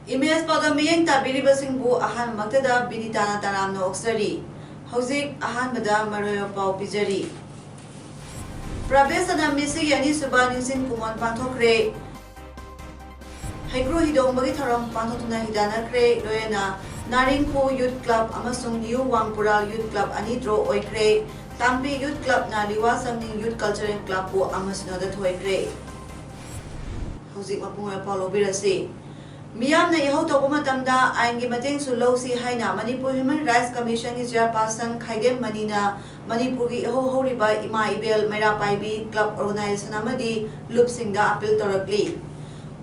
Imes pada miyeng tabiribasingbu ahan magtada binitana taramna oksari. Hauzik ahan bada maroyo pau pijari. Prabesana misi yani subaningsin kumon panthokre. Haigro hidong bagi tharam panthotuna hidanakre loyana Naringko Youth Club amasung New Wangpural Youth Club ani draw oikre. Tampi Youth Club na Liwasangning Youth Cultural Club po amasinoda thoikre. Hauzik mapungoy paulo birasi. Miyamna ihau tawpa matamda ainggi mateng su lawsi haina Manipur Human Rights Commission ki chairperson Khaidem Manina Manipur ki ihau horiba Ima Ibel Maira Paibi Club Organization amadi lupsingda appeal torakli.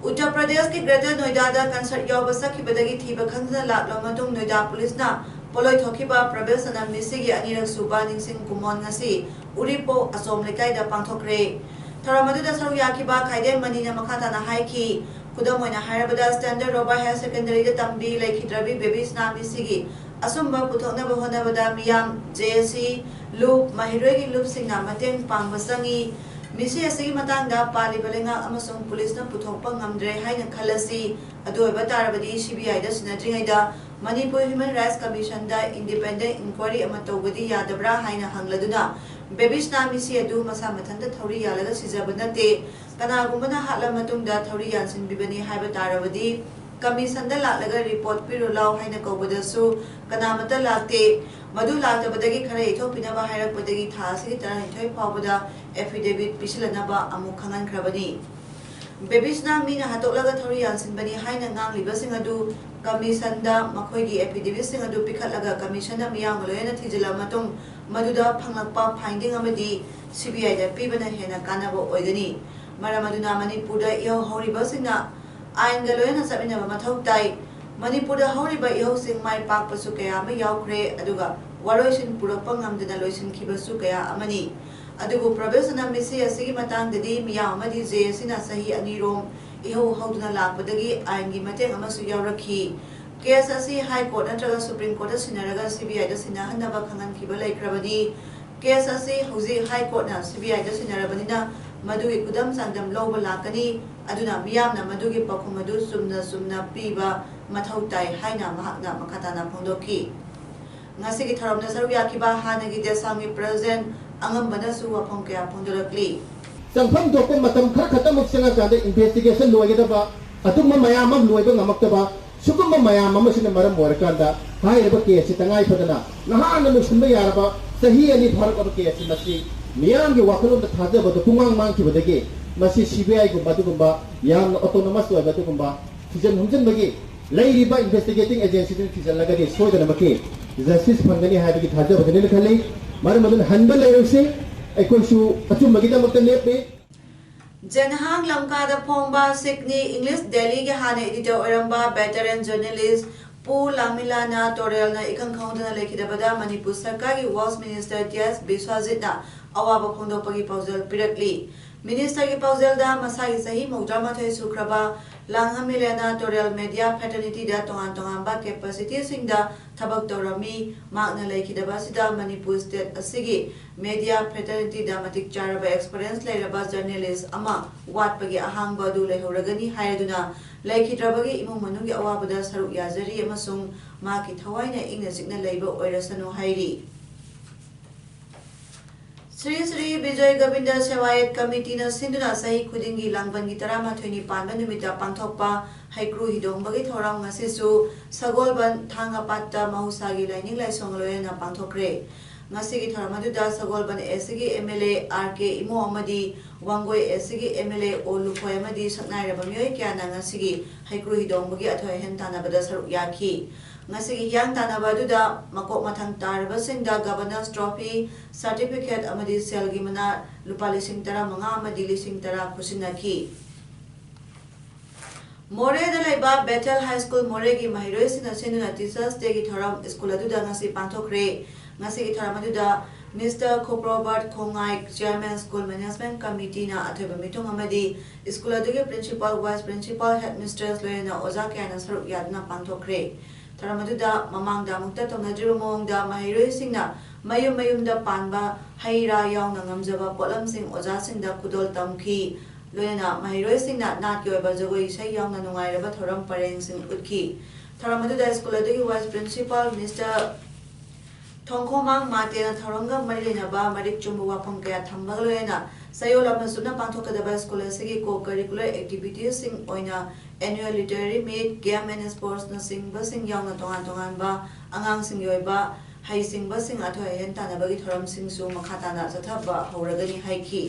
Uttar Pradesh ki Greater Noida da concert yawba sakhibadagi thiba khangna lakla matung Noida police na poloi thokiba Prabesana misigi anirak suba ningsing kumon ngasi Uripo Asom lekai da pangthokre. Tharamadu da saru yakiba Khaidem Manina makhatana haiki Kudamoina Harabada Standard Roba Higher Secondary the Tambi like Hidrabi Babies Nami Sigi Asumba Putona Bahonavada Miyam JSC Loop Mahiregi Loop Singa Mateng Pang Basangi Missy Asi Matanga Pali Balenga Amazon Police na Putopang Amdre Haina Kalasi Adu Batarabadi CBI the Sinadringa Manipur Human Rights Commission da Independent Inquiry Amatogadi Yadabra Haina Hangladuna Babies Nami Si Adu Masa Matanda Tori Yalaga Sizabanate Kanagumana hatla matungda thori yansin bibani haiba tarabadi commission da laklaga report pirulau haina kobadasu kanamata lakte madu laktabadagi khara ithopinaba hairakpadagi thasi taranithoi phawbada affidavit pisilanaba amuk khangan khrabani Babisna mina hatolaga thori yansin bani haina ngangliba sing adu commission da makhoigi affidavit sing adu pikhatlaga commission na miyang loyana thijila matung maduda phanglakpa finding amadi CBI da pibana hena kanabo oigani Maramaduna Manipurda Iho Horiba Sina Ainga Loyana Sabina Mathau Tai Manipurda Horiba Iho Sing Mai Pak Pasukaya Yaukre Aduga Waroisin Purapangam Dina Loisin Kibasukaya Amani Adugu Prabesana Missy Asigi Matang Dedi Mia Amadi Zesina Sahi Anirom Iho Hoduna Lapadagi Aingi Mateng Amasu Yauraki KSSC High Court Natraga Supreme Court Sinaraga CBI the Sinahanaba Kangan Kibalai Krabadi KSSC Huzi High Court na CBI the Sinarabanina Madugi Kudam Sandam Loba Lakani, Aduna Miyamna Madugi Pakumadu Sumna Piba Matautai Haina Mahakna Makatana Pondoki. Nasiki Taramna Saruyakiba Hanagi Desami present Angambanasu Waponkea Pondolakli. Sangpam Doko Matam Kakatamuk Sangaka investigation Loyadaba, Atuma Mayama Loiba Namaktaba, Sukuma Mayama Masinamara Morakanda, High Ebake Sitangai Padana, Nahana Musumbayaraba, Sahi and Parabake Sinasi. Miyang yung wakalo na taja ba to kumang mang kiba dagi masi CBI kumba to kumba yang autonomous to ba to kumba sijan humjan bagi lai riba investigating agency din sijan lagadi so da namaki justice pangani ha bagi taja ba ne khale mar madun hanbal layo se ai ko su achum bagi da makta lepe Janhang Lamkada Pongba Sikni English Delhi ke hane editor oramba veteran journalist Pu Lamilana Torel na ikang kaunta na lekidabada Manipur Sarkar ki Works Minister T.S. Biswajit na awaba phondo pagi pauzal piratli minister ki pauzal da masagi sahi maudrama thai sukraba langhamilena Torel media fraternity da tongan ba capacity sing da thabak torami magna lekidaba sida Manipur state asigi media fraternity da matik charaba experience leiraba journalist ama wat pagi ahang ba du lehoragani haiduna Laikidrabagi imong manugi awabada saruk yazari amasung maki thawaina ingna signa leiba oirasanu hairi Sri Sri Vijay Govinda Sewayat Committee na sinduna sahi khudingi langbangi tarama thoni panba numita pangthokpa haikru hidong bagi thorang ngasisu sagolban thanga patta mahusagi laining laisong loyana pangthokre ngasi gi thara madu da sagol ban SG MLA RK Imo amadi Wangoi SG MLA Olukhoy amadi saknai raba myoi kya na ngasi gi haikru hidong bugi athoi hen tana bada saruk yakhi ngasi gi yang tana badu da makok mathang tarba sing da governors trophy certificate amadi sel gi mana lupa lising tara manga amadi lising tara khusinaki More da laiba Bethel High School More gi mahiroi sina senuna Teachers Day gi thoram school adu da ngasi panthokre ngasi gi thoram adu da Mr. Koprobert Khongai Chairman School Management Committee na athoba mitung amadi school adu gi principal vice principal headmistress loina oja kyana saruk yadna panthokre thoram adu da mamang da mukta tongnadriba mong da mahiroi singna mayum mayum da panba haira yauna ngamjaba polam sing oja sing da kudol tamki Loyana mahiroi singna nat ki oiba jagoi isai yauna nungai raba thoram pareng sing utki thoram adu da school adu gi vice principal Mr. Thongkhomang Matena Tharanga Marilina ba Marik Chumbu wapam kaya thambag loyana sayol amasuna panthokadaba school asigi co-curricular activities sing oina annual literary meet game and sports na sing ba sing yauna tongan tongan ba angang sing yoiba hai sing ba sing athoi hen tanabagi thoram sing su makhatana sathaba hauragani haiki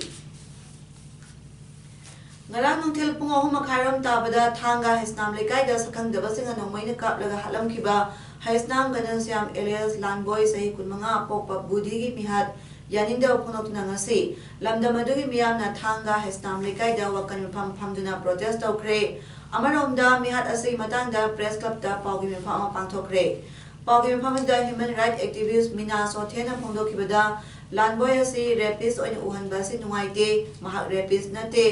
Ngarang nungthil pung 3:30 tabada thanga hisnam lekai da sakhangdaba singa nongmaina kaplaga halamkhiba haisnam ganansyam alias Landboy sahi kunmanga pokpa budhi gi mihat yaninda phonokna ngasi lamdamadagi miyamna thanga haisnam lekai da wakan phamduna protest tawkre amaromda mihat asai matangda press club da pawgi mifama pangthokre pawgi mifama da human right activist Mina Sothena phongdokhibada Landboy asi rapist oina uhanba si nungaite mahak rapist nate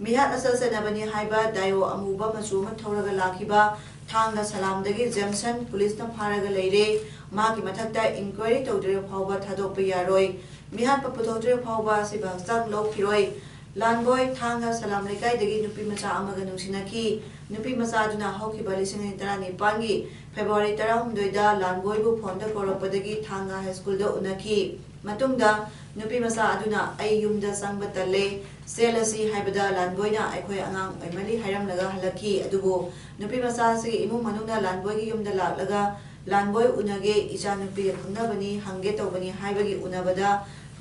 Mihat asal senabani haiba dayo amuba masuma thauraga lakhiba thangda salamdagi Jameson police na pharaga leire maki mathakta inquiry tawdre phawba thadokpa yaroi mihat pa puthokdre phawba si bangsak lokhiroi Landboy thanga salam lekai dagi nupi macha amaga nungsinaki nupi macha aduna hokhiba lising 19 gi February 13 da Landboy bu phone da koropadagi thanga high school da unaki matungda nupi macha aduna ai yumda sangba tale selasi haibada Landboy na aikhoi angang oimali hairamlaga halaki adubo nupi macha si imung manungna Landboy gi yumda laklaga Landboy unage icha nupi khungnabani hange tawbani haibagi unabada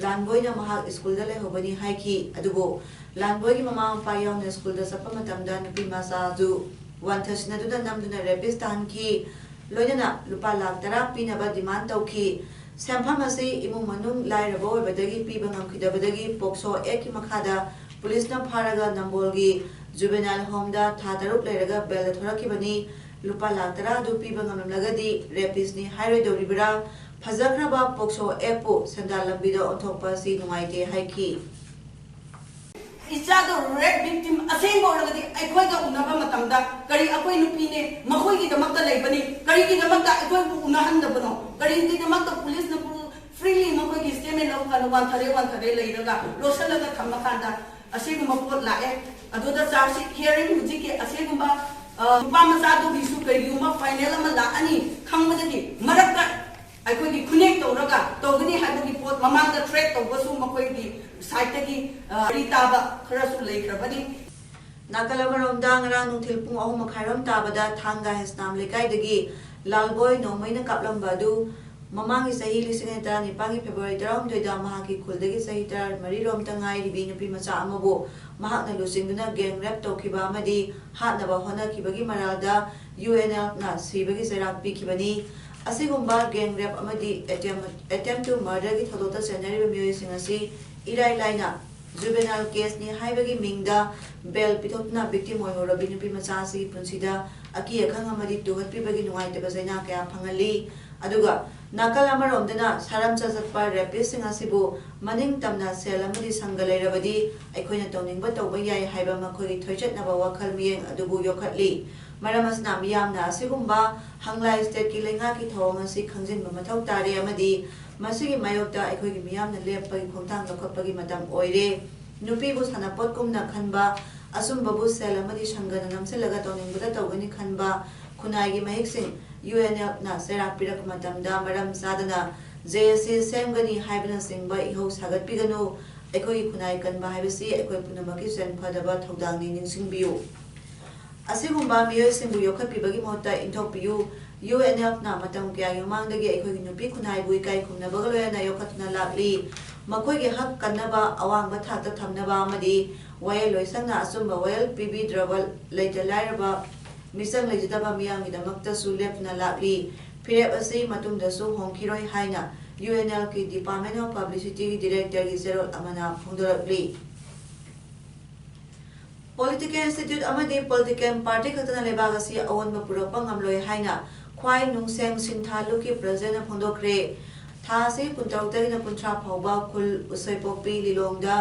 Landboy na mahak school da lehobani haiki adubo Landboy gi mama pa yauna school da sapa matamda nupi macha ju wanthasna du da namduna rapist tanki loinana lupa lakh tara pinaba demand tawki Sampam asi imung manung lai rabo badagi piba ngamkhidabadagi pokso eki makhada police na pharaga nambolgi juvenile home da thataruk leiraga bel thorakibani lupa laktara du piba ngamlagadi rapist ni hairoi doribra phajakraba pokso epo sandal lambida onthokpa si nungaite haiki Ichado rape victim asengbo lagadi aikoi ga unaba matamda kari akoi nupine makoi gi damakta leibani kari gi damakta aikoi bu unahan da bano kari gi damakta police na freely makoi gi statement of kan wan thare leiraga losal laga thamakanda asegu mapot lae adoda charge hearing huji ke asegu ba pa macha do bisu kari uma final ama la ani khangmadagi marakka aikoi gi connect tawraga tawgani haibagi pot mamanga threat tawbasu makoi gi site gi ritaba kharasu leikrabani Nakalamaromda ngarang nungthil pung 3:30 tabada thanga hisnam lekai dagi Lalboy nomaina kaplambadu mamangi sahi lising 19 February 13 da mahaki khuldagi sahi 3 rom tangai ribi nupi macha amabu mahakna lusingduna gang rap tokhiba amadi hatnaba hona kibagi marada UNL na sibagi serak pikibani asigumba gang rap amadi attempt to murder gi thodota January miyoi singasi irai laina juvenile case ni haibagi mingda bel pitopna victim oi horobi nupi macha si punsida aki akhang amadi tuhat pibagi nungai te bazaina kya phangali aduga nakal amaromdana saram chajatpa rapist sing asibu maning tamna sel amadi sangalai rabadi aikhoina tawningba tawba yai haiba makhoi thoichatnaba wakhal miyeng adubu yokhatli maramasna miyamna asigumba hanglai state ki lenga ki thawang asi khangjinba mathau tare amadi masigi mayokta aikhoigi miyamna lepagi khongtang lokhapagi matam oire nupi bu sanapot kumna khanba asumbabu sel amadi sangana namselaga tawningbada tawgani khanba khunai gi mahiksing UNL na serak pirak matamda maram sadana JSC semgani haibana singba ihau sagat piganu aikoi khunai kanba haibasi aikoi punamaki sen phadaba thodangni ningsingbiu asigumba miyoi singbu yokhatpibagi mohta inthokpiu UNF na matam kaya yumangdagi aykhoy nupi khunai bui kai khumnabaga loyana yokhatna lakli makhoy ge hak kannaba awangba thakta thamnaba amadi wayel loisangna asumba wayel PB Drabal laita lairaba misang lejitaba miyamgidamakta su lepna lakli phirep asi matungda su hongkhiroi haina UNL ki Department of Publicity Director ki Zerol amana phongdorakli Political Institute amadi political party khatana lebaga si awanba purakpa ngamloi haina khwai nungseng sinthaluki president phongdokre thase kuntautagina kuntra phawba khul usaipokpi lilongda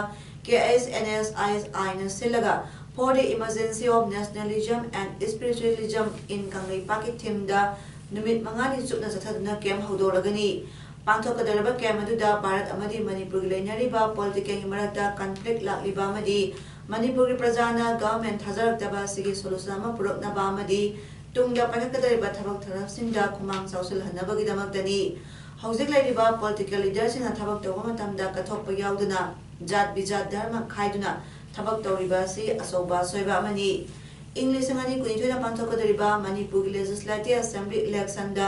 KSNSISI na silaga for the emergency of nationalism and spiritualism in Kanglaipak teamda numit mangani chupna chathaduna kem hawdoragani pangthokkadaraba kem aduda Bharat amadi Manipur gi leinariba political marakta conflict lakliba amadi Manipur gi prajana government thajarakdaba sigi solution ama puroknaba amadi tungda pakakadariba thabak tharapsingda khumang chausul hanabagidamakdani hawjik lairiba political leaders na thabak tawba matamda kathokpa yauduna jat bijat dharma khaiduna thabak tawriba si asoba soiba amani English ngani kunithoi pangthokadariba Manipur gi legislative assembly election da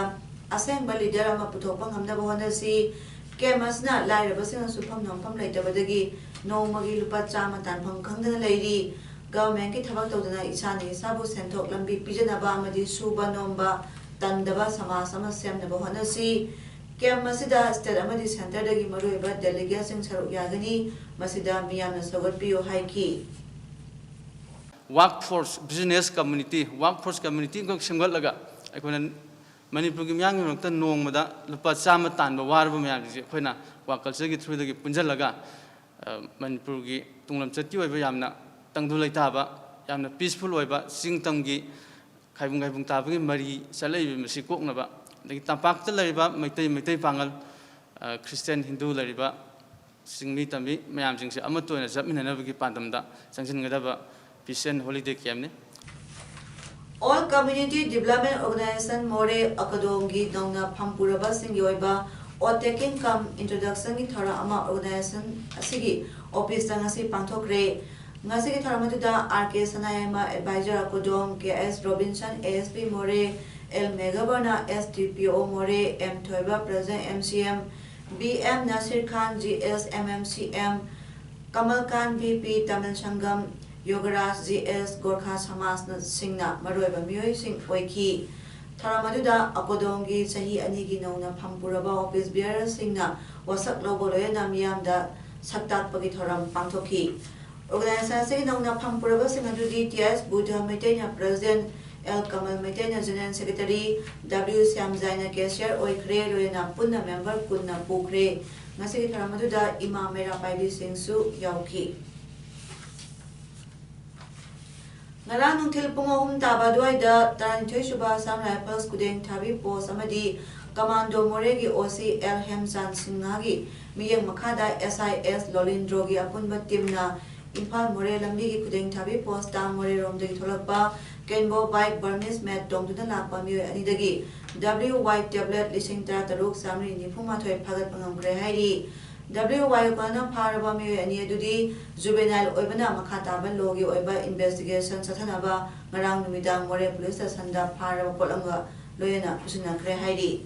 asengba leader ama puthokpa ngamnaba honasi kemasna lairaba singa sufam nompham laitabadagi nomagi lupa chama tanpham khangdana lairi government ki thabak tawdana isani sabu senthok lambi pijanaba amadi suba nomba tandaba samaj ama semnaba honasi kem masida state amadi center dagi maruiba delegation saruk yagani masida miyamna sagatpiyo haiki workforce business community ko semgatlaga akhona Manipur gi myang nokta nongmada lupa chama tanba warba myang ji akhona wa culture gi through dagi punjalaga Manipur gi tunglam chati oiba yamna tangdu laitaba yamna peaceful oiba singtam gi khaibung taba gi mari salai masi koknaba dagi tampakta lariba maitai pangal Christian Hindu lariba singmi tambi mayam jingse amatoina japminana gi pandamda sangsin ngadaba peace and holiday camp All Community Development Organization More Akadongi Dongna Pampuraba Singyoiba or taking come introduction in Thara Ama Organization Asigi Office Tangasi Pantokre Nasiki Taramatuda RK Sanayama Advisor Akodong KS Robinson ASP More El Megabana STPO More M Toiba President MCM BM Nasir Khan GS MMCM Kamal Khan VP Tamil Sangam Yogaraj GS Gorkha Samas Singna Maroiba Mui Sing Oiki Taramatuda Akodongi Sahi Anigi Nona Pampuraba Office Bearer Singna Wasak Loboloyana Miamda Saktak Pagitoram Pantoki Organization Nona Pampuraba Singadudi TS Buddha Metena President El Kamal Metena General Secretary W Siam Zaina Cashier Oikre Loyana Punna Member Kunna Pukre Nasiki Taramatuda Imam Mera Paidi Singsu Yauki Ngarang nungtil pungahum taba duaida Tarantoy Suba Sam Rifles Kudeng Tabi Post Amadi Commando Moregi OC El Hemsan Singagi Miyang Makada SIS Lolindrogi Apunba Timna Impal More Lambigi Kudeng Tabi Post Tam More Romdagi Tolakpa Kenbo Bike Burmese Met Dongtuna Lakpa Miyo Anidagi W White Tablet Lising Taruk Samri Nipuma Toy Pagat Pangambre Hairi WY Kana Paraba Miyo Ani Dudi Juvenile Oibana Makataba Logi Oiba Investigation Satanaba Marang Numidang More Police Sanda Paraba Polanga Loyana Pusina Kre Hairi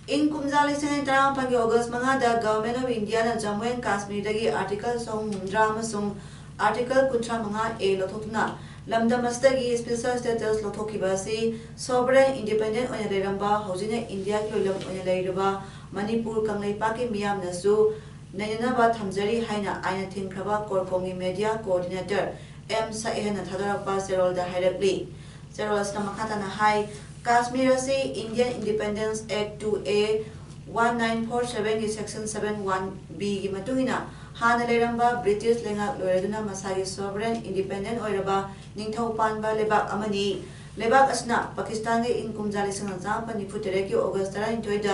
In Kumzali Senator Pangi August Mangada Government of India and Jammu and Kashmir Dagi Article Song Drama Song Article Kutra Manga A Lototuna Lamda Mastagi Special Status Lotokibasi Sovereign Independent Oyaleramba Hosina India Kulam Oyaleraba Manipur Kanglaipak Miyam Nasu Nayanaba Tamzari Haina Aina Tinkraba Korkongi Media Coordinator M Saihana Tadarapa Serol the Hirakli Serol Stamakatana High Kashmir Sea Indian Independence Act 2A 1947 Section 71B Matungina Hana Leramba British Lenga Loreduna Masagi Sovereign Independent Oiraba Ningthau Panba Lebak Amani Lebak Asna Pakistan in Kumzali Sanazampa Niputereki August 20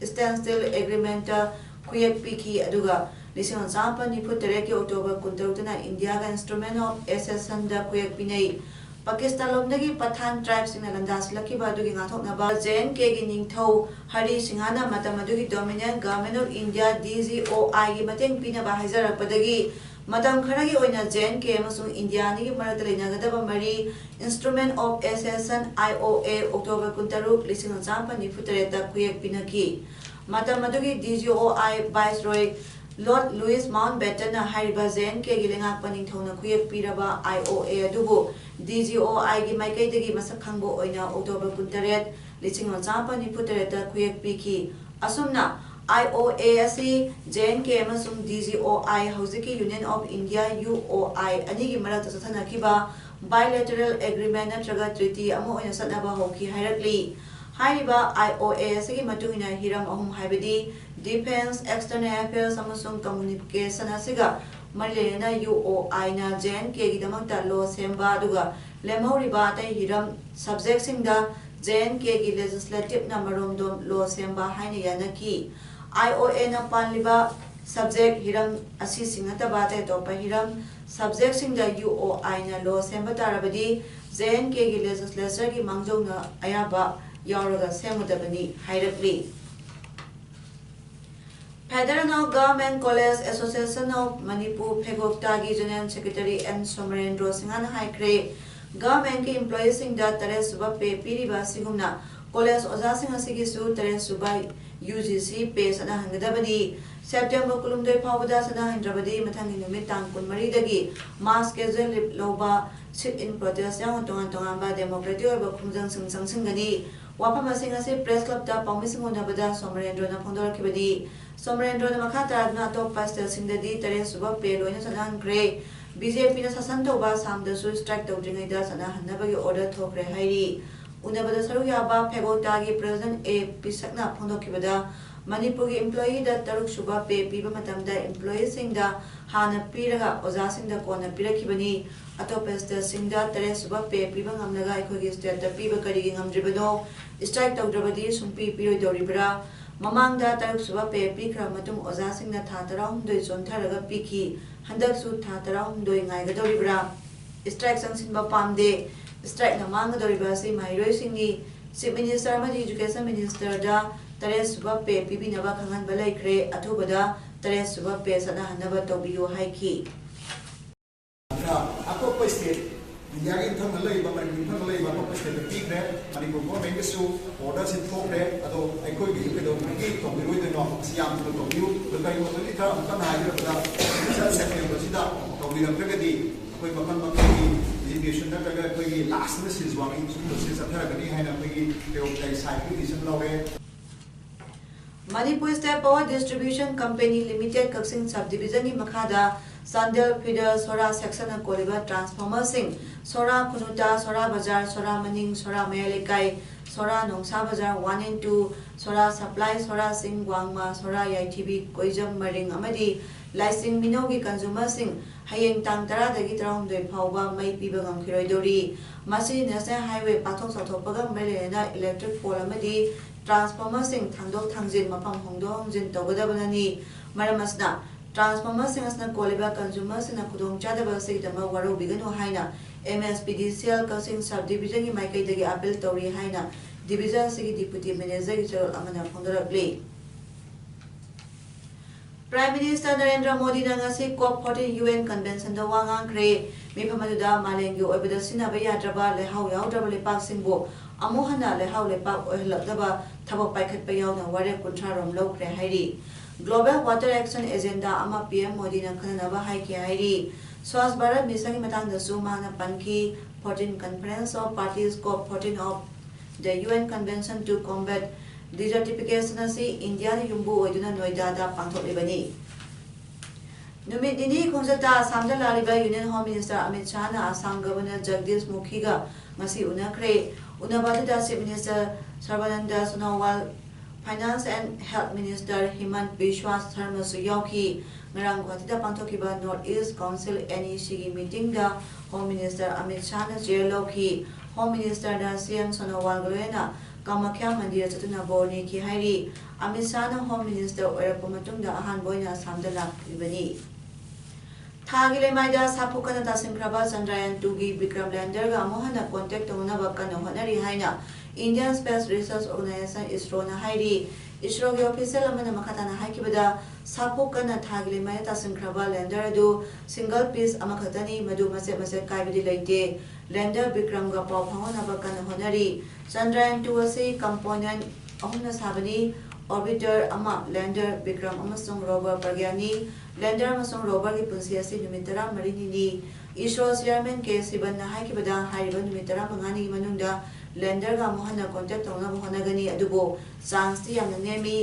Standstill Agreement Kuyak Piki Aduga Listen Zampa Niputereki October Kuntutana India Instrument of SS Sanda Kuyak Pinay Pakistan lomdagi Pathan tribes in Alandas Lucky Badugi Nathoknaba Jen Kegi Ningtho Hari Singhana Matamadugi dominant government of India DGOI Mateng Pina Bahizara Padagi Madam Karagi Oina Jen K Masung India Nigi Maratalina Mari Instrument of SSN IOA October Kuntaruk Lising Zampa Nifutareta Kuyak Pinaki Matamadugi DGOI Viceroy Lord Louis Mountbatten Hariba Zen ke Gilingak Paningthona Kuyak Piraba IOA Adubu DGOI gi Maikaidagi Masak Khangbo Oina October Kuntaret Lising Zampa Nifutareta Kuyak Piki Asumna IOA asi JNK amasung DGOI Hauziki Union of India UOI anigi marakta sathanakiba bilateral agreement natraga treaty amo oina satnaba hoki hairakli Hariba IOA asigi matungina hiram ahum haibadi defense external affairs amasung communication asiga Marilena UOI na JNK gidamakta law semba aduga lemhoriba atai hiram subject singda JNK gi legislative na maromdom law semba haina yanaki IOA na panliba subject hiram asi singataba te topa hiram subject singda UOI na law semba tarabadi JNK gi legislature gi mangjong na ayaba yauraga semudabani hairakli Federal Government College Association of Manipur Phegokta gi General Secretary N Somarendra Singhan haikre government ki employees singda tare suba pe piriba sigumna college oja sing asigi su tare suba UGC pay sana hangadabadi September kulumdoi phawada sana handrabadi mathangi numit tang 13 dagi mass casual loba sit in protest yang tongan ba democratic oba khumjang singsang singani wapam asing ase press club ta pawmising onabada Somarendra na phondor kibadi Somarendra na makhata na top pastor singdadi tare suba pay loina sana hangre BJP na sasan toba samda su strike tawdringai da sana hannabagi order thokre hairi Unabada Saruyaba Pegotagi President A. Pisakna Pondokibada Manipuri employee that Taruk Shuba Pay Piba Matamda employees Singda Hana Piraga Oza Singda Kona Pirakibani Atopesta Singda Teres Suba Pay Piba Amnaga Ekogis that the Piba Karigam Dribano Strike Tawdrabadi Sumpi Piro Doribra Mamangda Taruk Suba Pay Pikra Matum Oza Singda Tataram Doi Zontaraga Piki Handak Su Tataram Doi Naiga Doribra Strike Sansimba Pamde Strike na manga doribasi mairoi singi Chief Minister amadi Education Minister da Teres suba pe pibinaba khangan balai kre athubada Teres suba pe sana hanaba tobiyo haiki Ako pa state India thang halai ba mari thang halai ba ko state peak re mari ko government ke su order sin thok re ado aikoi gi ke do ki tobiroi de no siam to tobiyo to kai mo ni tha kan ha ira da September sida tobiram ke di koi bakan bakki education da kaga koi last na sis wangi to sis athara gani haina koi te dai site decision lawe Manipur State Power Distribution Company Limited Kaksing Subdivision in Makhada Sandel Feeder Sora Section and Koliba Transformer Sing Sora Kunuta Sora Bazar Sora Maning Sora Mayalekai Sora Nongsa Bazar 1 and 2 Sora Supply Sora Sing Wangma Sora YTB Koijam Maring Amadi Licensing Minogi Consumer Sing Hayeng Tang Tara Dagi Traum Doi Pauba May Pibagam Kiroidori Masi National Highway Patok Sotopaga Melena Electric Pole Amadi Transformer Sing Tangdok Tangjin Mapam Hongdo Hongjin Togodabanani Maramasna Transformer Sing Asna Koliba Consumers in a Kudong Chadaba Sigdama Waro Bigano Haina MSPDCL Kasing Subdivision in Maikai Dagi Apple Tori Haina Division Sigi Deputy Manager General Amana Fondora Blay Prime Minister Narendra Modi Nangasi COP14 UN Convention the Wangang Kre Mipamaduda Malengu Obeda Sinaba Yadraba Lehau Yaudra Lepak Singbo Amohana Lehau Lepak Ohlaba Tabo Paikat Payana Ware Kuntrarum Lokre Hairi Global Water Action Agenda Ama PM Modi Nakanaba Haiki Hairi Swas Bharat Misang Matang the Sumana Panki 14 Conference of Parties COP14 of the UN Convention to Combat Desertification si India Yumbu Oduna Noida da Pangtok Libani. Numit Dini Kunzata Samda Lariba Union Home Minister Amit Shah na Assam Governor Jagdish Mukhiga Masi Unakre Unabadita Chief Minister Sarvananda Sonowal Finance and Health Minister Himant Bishwas Sharma Suyauki Ngarang Guwahati Pangtokiba North East Council NEC meeting da Home Minister Amit Shah na Jerloki Home Minister da CM Sonowal Gloena Kamakya Mandir Chatuna Boni Ki Hairi Amit Shah na Home Minister Oirapamatung da Ahan Boyna Samda Lak Ibani थागी लेमाइदा साफुकना तासिंख्रबा Chandrayaan 2 गी Vikram lander गा मोहना contact तौनबा कनो होनरी हाइना Indian space research organisation ISRO ना हाइरी ISRO के ऑफिशियल अमना मखताना हाइकिबदा साफुकना थागी लेमाइदा तासिंख्रबा लैंडर दो सिंगल पीस अमखतनी मधु मसे मसे काइबदी लेते लैंडर विक्रम गा पाव फावनबा कनो होनरी चंद्रयान 2 असे कंपोनेंट अहुना साबनी ऑर्बिटर अमा लैंडर विक्रम अमसुंग रोवर प्रज्ञानी लैंडर अमसुंग रोवर की पुंसी असी नुमित 34 इसरो चेयरमैन के सिबन हाइकिबदा हाइरिबा नुमित 35 की मनुंगदा लैंडर गा मोहना कांटेक्ट तौनबा होनगनी अदुबो चांस ती यामना नेमी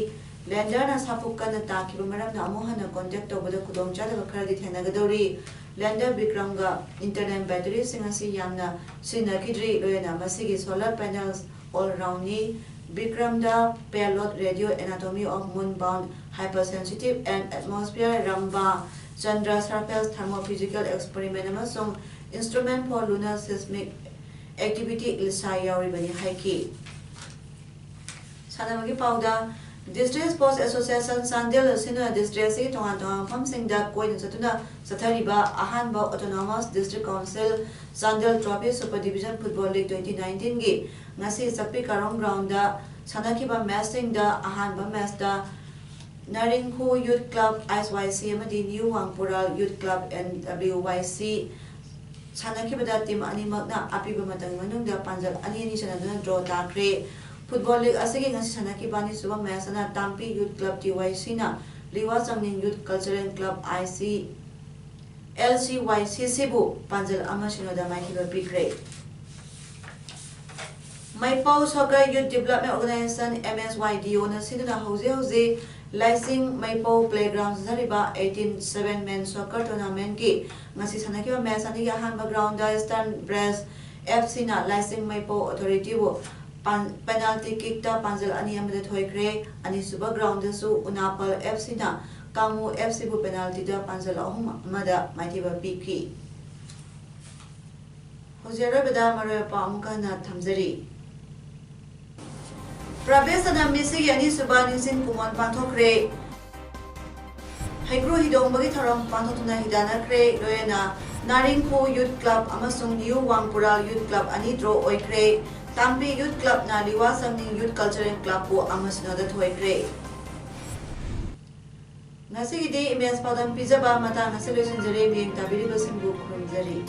लैंडर ना साफुकना ताकिबा मरमना मोहना कांटेक्ट तौबदा खुदोंग चादबा खरदी थेनागदौरी लैंडर विक्रम गा इंटरनल बैटरी सिंग असी यामना सिनकिद्री लोयना मसिगी सोलर पैनल्स ऑल राउंड नी विक्रम दा payload radio anatomy of moon bound hypersensitive and atmosphere रंबा चंद्र सरफेस थर्मोफिजिकल एक्सपेरिमेंट अमसुंग instrument for lunar seismic activity ILSA यावरिबनी हाइकी सानामगी पाउदा डिस्ट्रिक्ट स्पोर्ट्स एसोसिएशन सांदेल सिनो डिस्ट्रिक्ट से तोंगान फमसिंगदा कोइन सतुना सथरिबा अहानबा ऑटोनोमस डिस्ट्रिक्ट काउंसिल सांदेल trophy super division football league 2019 गी ngasi sakpi karong ground da sanakiba matching da ahanba match da Naringho Youth Club ISYC amadi New Wangpural Youth Club NWYC sanakiba da team animak na apiba matang manung da panjal ani sanaduna draw takre football league asigi ngasi sanakiba ni suba match na Tampi Youth Club TYC na Liwa Changning Youth Cultural Club IC LCYC sebu panjal amasino da maikiba pikre Maipau Soccer Youth Development Organization MSYDO na sinuna hauze Laising Maipau Playground zariba 18-7 men soccer tournament ki ngasi sanakiba match ani ga hanba ground da Eastern Breast FC na Laising Maipau authority wo penalty kick ta panjal ani amada thoikre ani suba ground da su Unapal FC na Kamu FC bu penalty da panjal ahum amada maitiba pikhi hozera beda maro pa amka na thamjari Pravesana Misi Yani Subani Sin Kumon Pantokre Haigro Hidongbagi Tharam Pantotuna Hidana Kre Loyana Naringho Youth Club Amasung New Wangpural Youth Club Anidro Oikre Tampi Youth Club na Liwa Sangning Youth Cultural Club po Amasnoda Thoikre Nasi Gidi Imens Padam Pizaba Mata Nasalusin Jare Ming Tabiri Basimbu Kurumjari